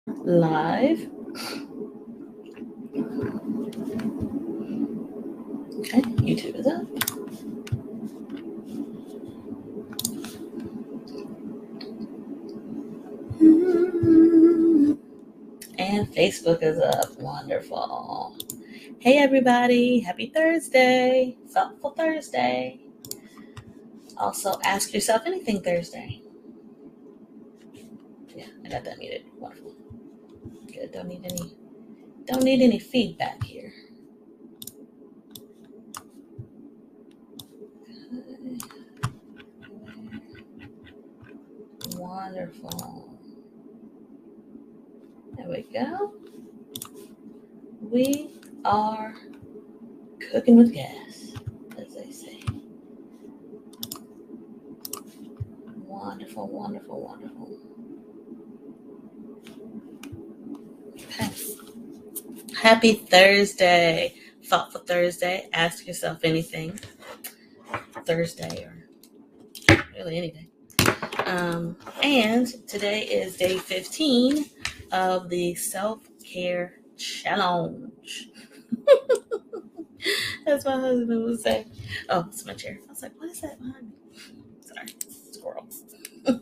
Live. Okay, YouTube is up. And Facebook is up. Wonderful. Hey, everybody. Happy Thursday. Thoughtful Thursday. Also, ask yourself anything Thursday. Yeah, I got that muted. Wonderful. Good. Don't need any feedback here. Wonderful. There we go. We are cooking with gas, as they say. Wonderful, wonderful, wonderful. Okay. Happy Thursday. Thoughtful Thursday. Ask yourself anything. Thursday or really any day. And today is day 15 of the self-care challenge. That's my husband would say. Oh, it's my chair. I was like, what is that behind me? Sorry, squirrel. All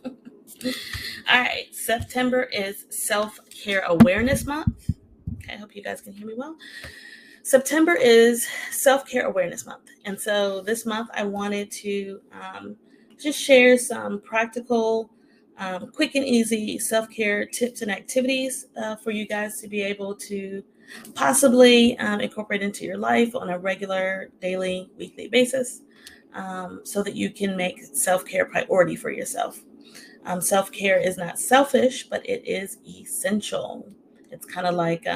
right, September is Self-Care Awareness Month. Okay, I hope you guys can hear me well. September is Self-Care Awareness Month. And so this month I wanted to just share some practical, quick and easy self-care tips and activities for you guys to be able to possibly incorporate into your life on a regular, daily, weekly basis so that you can make self-care a priority for yourself. Self-care is not selfish, but it is essential. It's kind of like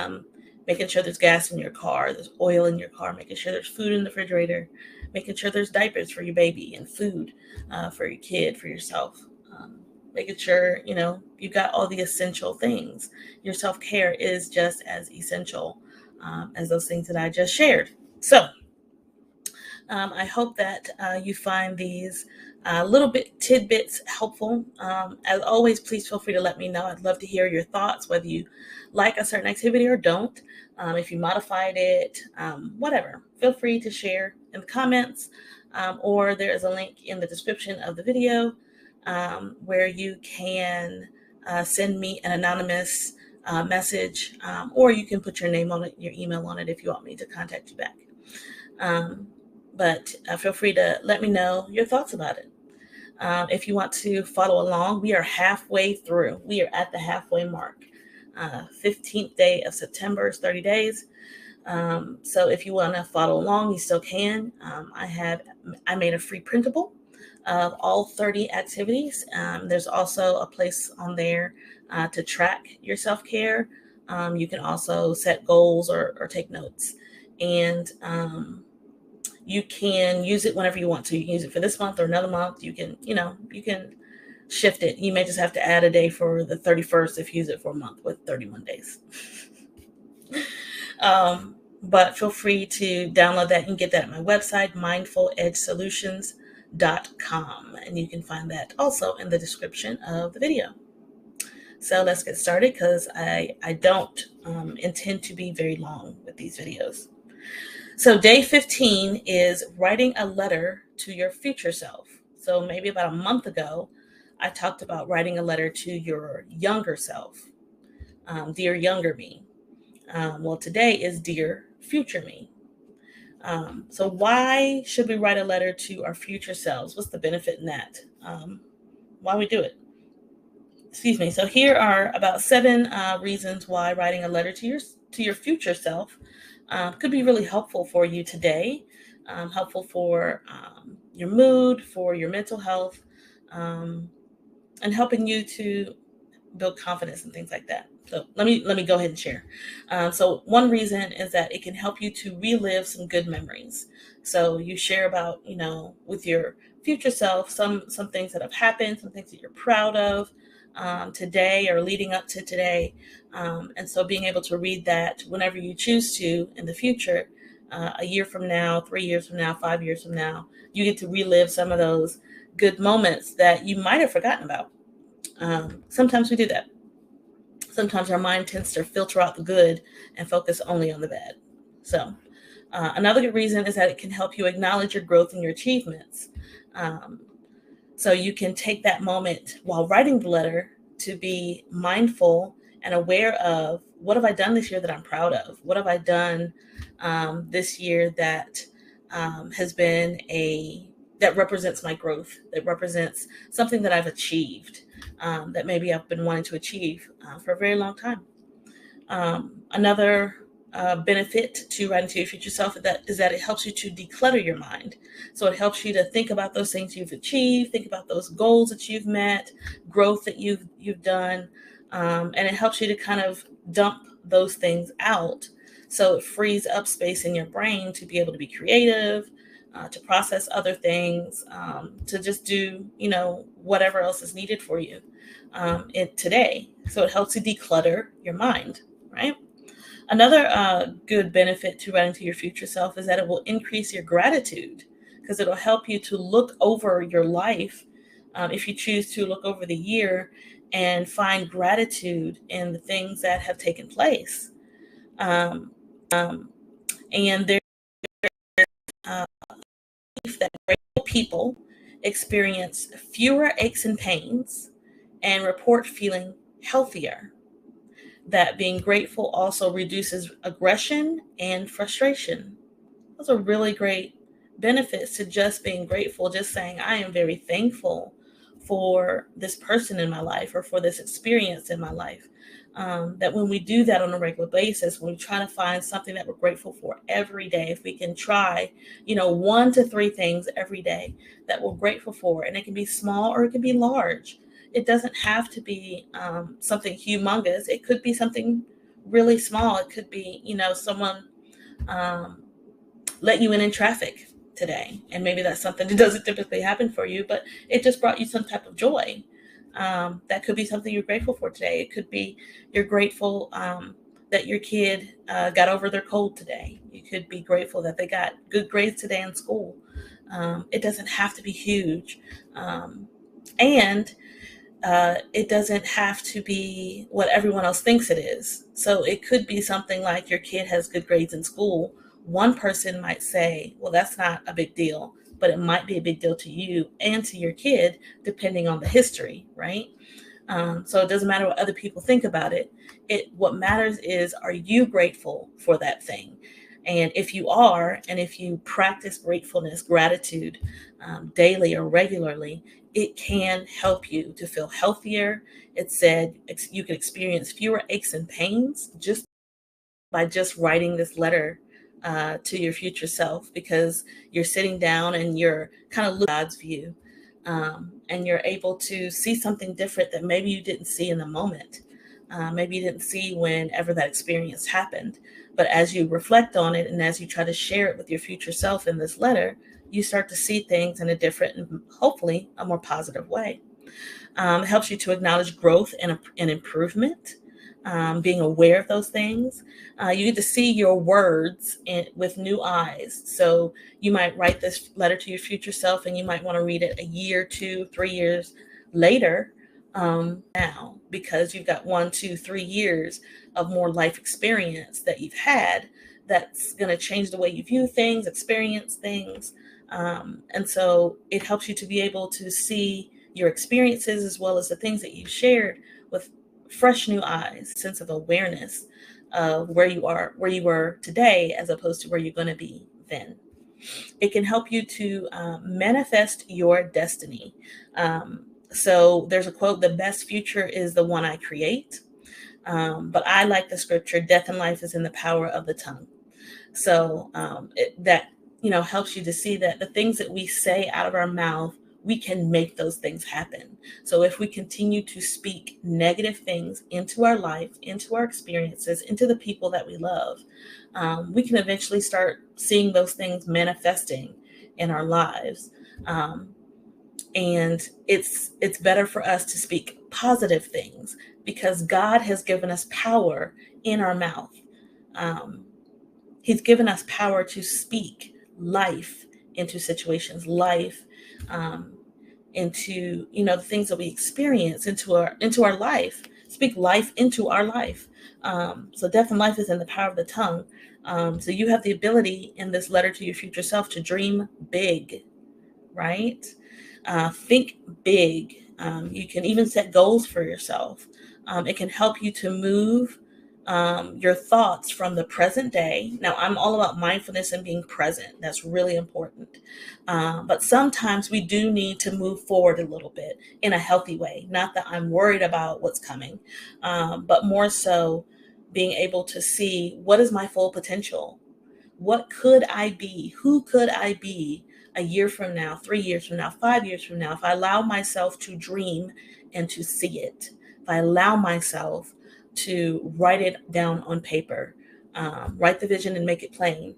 making sure there's gas in your car, there's oil in your car, making sure there's food in the refrigerator, making sure there's diapers for your baby and food for your kid, for yourself. Making sure, you got all the essential things. Your self-care is just as essential as those things that I just shared. So I hope that you find these little bit tidbits helpful. As always, please feel free to let me know. I'd love to hear your thoughts, whether you like a certain activity or don't. If you modified it, whatever. Feel free to share in the comments, or there is a link in the description of the video where you can send me an anonymous message, or you can put your name on it, your email on it if you want me to contact you back. But feel free to let me know your thoughts about it. If you want to follow along, we are halfway through. We are at the halfway mark. 15th day of September is 30 days. So if you want to follow along, you still can. I made a free printable of all 30 activities. There's also a place on there to track your self-care. You can also set goals or take notes. And you can use it whenever you want to. You can use it for this month or another month. You can shift it. You may just have to add a day for the 31st if you use it for a month with 31 days. But feel free to download that and get that at my website, mindfuledgesolutions.com. And you can find that also in the description of the video. So let's get started because I don't intend to be very long with these videos. So day 15 is writing a letter to your future self. So maybe about a month ago, I talked about writing a letter to your younger self, dear younger me. Well, today is dear future me. So why should we write a letter to our future selves? What's the benefit in that? Why we do it? Excuse me. So here are about 7 reasons why writing a letter to your future self could be really helpful for you today, helpful for your mood, for your mental health, and helping you to build confidence and things like that. So let me go ahead and share. So one reason is that it can help you to relive some good memories. So you share about, with your future self, some things that have happened, some things that you're proud of today or leading up to today. And so being able to read that whenever you choose to in the future, a year from now, 3 years from now, 5 years from now, you get to relive some of those good moments that you might have forgotten about. Sometimes we do that. Sometimes our mind tends to filter out the good and focus only on the bad. So another good reason is that it can help you acknowledge your growth and your achievements. Um, so you can take that moment while writing the letter to be mindful and aware of, what have I done this year that I'm proud of? What have I done this year that has been that represents my growth, that represents something that I've achieved, that maybe I've been wanting to achieve for a very long time. Another benefit to writing to your future self is that it helps you to declutter your mind. So it helps you to think about those things you've achieved, think about those goals that you've met, growth that you've done, and it helps you to kind of dump those things out. So it frees up space in your brain to be able to be creative, to process other things, to just do, whatever else is needed for you today. So it helps you declutter your mind, right? Another good benefit to writing to your future self is that it will increase your gratitude, because it'll help you to look over your life, if you choose to look over the year and find gratitude in the things that have taken place. Um, and there's that grateful people experience fewer aches and pains and report feeling healthier. That being grateful also reduces aggression and frustration. Those are really great benefits to just being grateful, just saying, I am very thankful for this person in my life or for this experience in my life. That when we do that on a regular basis, when we try to find something that we're grateful for every day, if we can try, 1 to 3 things every day that we're grateful for, and it can be small or it can be large. It doesn't have to be something humongous. It could be something really small. It could be, someone um, let you in traffic today. And maybe that's something that doesn't typically happen for you, but it just brought you some type of joy. That could be something you're grateful for today. It could be you're grateful that your kid got over their cold today. You could be grateful that they got good grades today in school. It doesn't have to be huge. And it doesn't have to be what everyone else thinks it is. So it could be something like your kid has good grades in school. One person might say, well, that's not a big deal, but it might be a big deal to you and to your kid, depending on the history, right? So it doesn't matter what other people think about it. What matters is, are you grateful for that thing? And if you are, and if you practice gratitude daily or regularly, it can help you to feel healthier. It said you can experience fewer aches and pains just by just writing this letter to your future self, because you're sitting down and you're kind of looking at God's view, and you're able to see something different that maybe you didn't see in the moment. Maybe you didn't see whenever that experience happened. But as you reflect on it and as you try to share it with your future self in this letter, you start to see things in a different and hopefully a more positive way. It helps you to acknowledge growth and improvement, being aware of those things. You get to see your words with new eyes. So you might write this letter to your future self and you might want to read it a year, 2, 3 years later, now, because you've got 1, 2, 3 years of more life experience that you've had that's going to change the way you view things, experience things. And so it helps you to be able to see your experiences as well as the things that you've shared with fresh new eyes, sense of awareness of where you were today as opposed to where you're going to be then. It can help you to manifest your destiny. So there's a quote, the best future is the one I create. But I like the scripture, death and life is in the power of the tongue. So that helps you to see that the things that we say out of our mouth, we can make those things happen. So if we continue to speak negative things into our life, into our experiences, into the people that we love, we can eventually start seeing those things manifesting in our lives. And it's better for us to speak positive things because God has given us power in our mouth. He's given us power to speak life into situations, life into the things that we experience into our life, speak life into our life. So death and life is in the power of the tongue. So you have the ability in this letter to your future self to dream big, right? Think big. You can even set goals for yourself. It can help you to move your thoughts from the present day. Now, I'm all about mindfulness and being present. That's really important. But sometimes we do need to move forward a little bit in a healthy way. Not that I'm worried about what's coming, but more so being able to see what is my full potential. What could I be? Who could I be a year from now, 3 years from now, 5 years from now, if I allow myself to dream and to see it? If I allow myself to write it down on paper, write the vision and make it plain,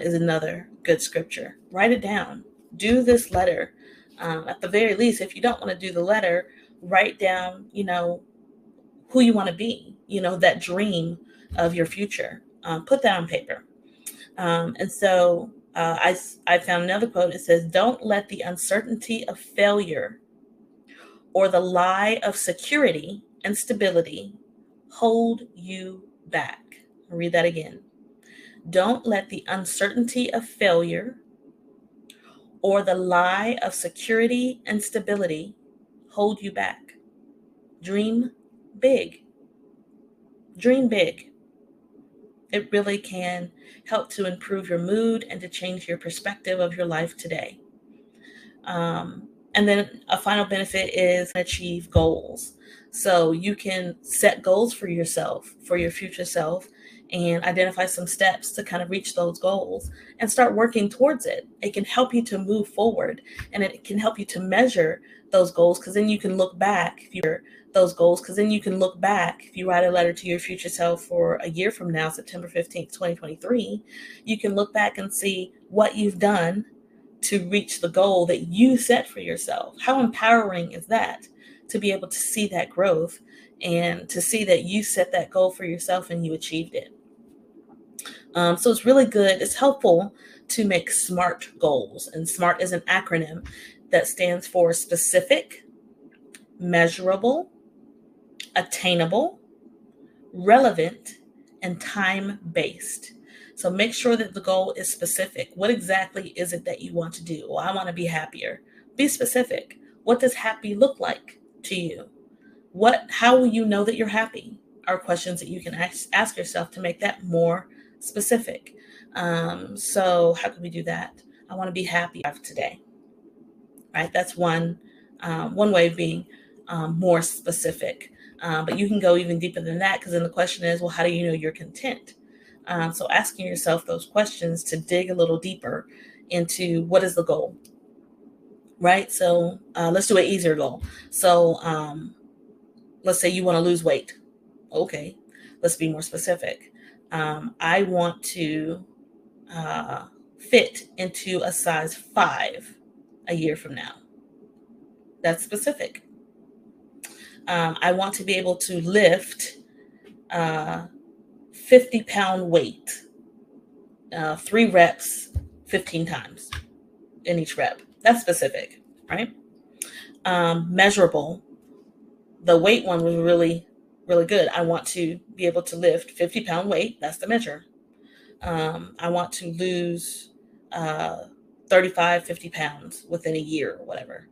is another good scripture. Write it down. Do this letter. At the very least, if you don't want to do the letter, write down, who you want to be, that dream of your future. Put that on paper. And so I found another quote. It says, "Don't let the uncertainty of failure or the lie of security and stability hold you back." I'll read that again. Don't let the uncertainty of failure or the lie of security and stability hold you back. Dream big. Dream big. It really can help to improve your mood and to change your perspective of your life today. And then a final benefit is achieve goals. So you can set goals for yourself, for your future self, and identify some steps to kind of reach those goals and start working towards it. It can help you to move forward, and it can help you to measure those goals, because then you can look back if you write a letter to your future self for a year from now, September 15th, 2023, you can look back and see what you've done to reach the goal that you set for yourself. How empowering is that, to be able to see that growth and to see that you set that goal for yourself and you achieved it. So it's really good. It's helpful to make SMART goals. And SMART is an acronym that stands for specific, measurable, attainable, relevant, and time-based. So make sure that the goal is specific. What exactly is it that you want to do? Well, I want to be happier. Be specific. What does happy look like to you? How will you know that you're happy? Are questions that you can ask yourself to make that more specific. So how can we do that? I want to be happy today. Right? That's one way of being more specific. But you can go even deeper than that, because then the question is, well, how do you know you're content? So asking yourself those questions to dig a little deeper into what is the goal, right? So let's do an easier goal. So let's say you want to lose weight. Okay, let's be more specific. I want to fit into a size 5 a year from now. That's specific. I want to be able to lift 50-pound weight, 3 reps, 15 times in each rep. That's specific, right? Measurable. The weight one was really, really good. I want to be able to lift 50-pound weight. That's the measure. I want to lose 35, 50 pounds within a year or whatever.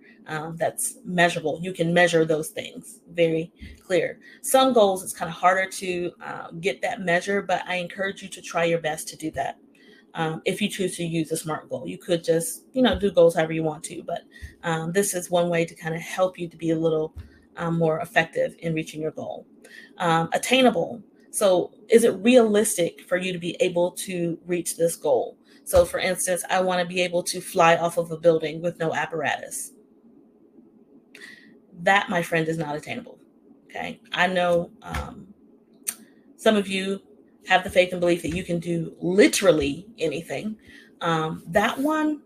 That's measurable. You can measure those things. Very clear. Some goals, it's kind of harder to get that measure, but I encourage you to try your best to do that. If you choose to use a SMART goal, you could just, do goals however you want to, but this is one way to kind of help you to be a little more effective in reaching your goal. Attainable. So is it realistic for you to be able to reach this goal? So for instance, I want to be able to fly off of a building with no apparatus. That, my friend, is not attainable. Okay. I know some of you have the faith and belief that you can do literally anything. That one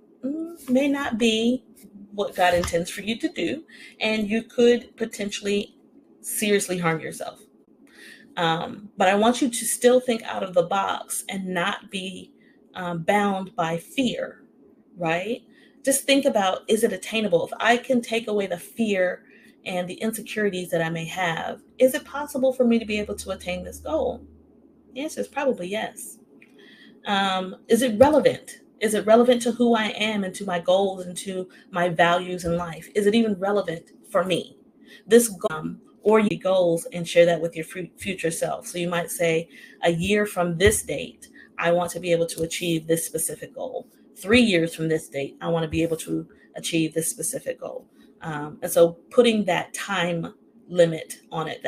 may not be what God intends for you to do, and you could potentially seriously harm yourself. But I want you to still think out of the box and not be bound by fear, right? Just think about, is it attainable? If I can take away the fear and the insecurities that I may have, is it possible for me to be able to attain this goal? The answer is probably yes. Is it relevant? Is it relevant to who I am and to my goals and to my values in life? Is it even relevant for me? This goal, or you goals and share that with your future self. So you might say, a year from this date, I want to be able to achieve this specific goal. 3 years from this date, I want to be able to achieve this specific goal. And so putting that time limit on it,